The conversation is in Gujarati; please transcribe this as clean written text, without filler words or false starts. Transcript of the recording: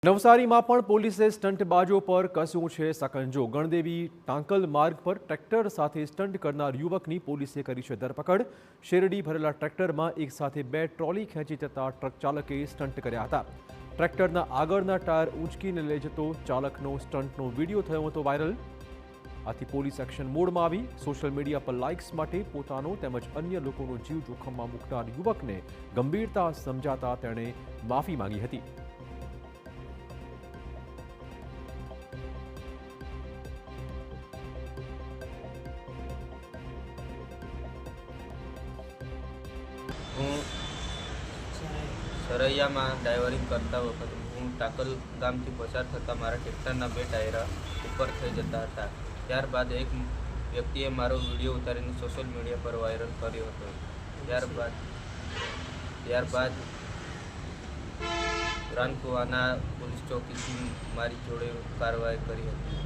નવસારીમાં પણ પોલીસે સ્ટંટબાજો પર કસ્યો છે સકંજો। ગણદેવી ટાંકલ માર્ગ પર ટ્રેક્ટર સાથે સ્ટંટ કરનાર યુવકની પોલીસે કરી છે ધરપકડ। શેરડી ભરેલા ટ્રેક્ટરમાં એક સાથે બે ટ્રોલી ખેંચી જતા ટ્રક ચાલકે સ્ટંટ કર્યા હતા। ટ્રેક્ટરના આગળના ટાયર ઊંચકીને લઈ જતો ચાલકનો સ્ટંટનો વિડીયો થયો હતો વાયરલ। આથી પોલીસ એક્શન મોડમાં આવી। સોશિયલ મીડિયા પર લાઇક્સ માટે પોતાનો તેમજ અન્ય લોકોનો જીવ જોખમમાં મૂકનાર યુવકને ગંભીરતા સમજાતા તેણે માફી માંગી હતી। હું સરૈયામાં ડાયવરિંગ કરતા વખતે હું ટાકલ ગામથી પસાર થતાં મારા ટ્રેક્ટરના બે ટાયરા ઉપર થઈ જતા હતા। ત્યારબાદ એક વ્યક્તિએ મારો વિડીયો ઉતારીને સોશિયલ મીડિયા પર વાયરલ કર્યો હતો। ત્યારબાદ રાનકુવાના પોલીસ ચોકીથી મારી જોડે કાર્યવાહી કરી હતી।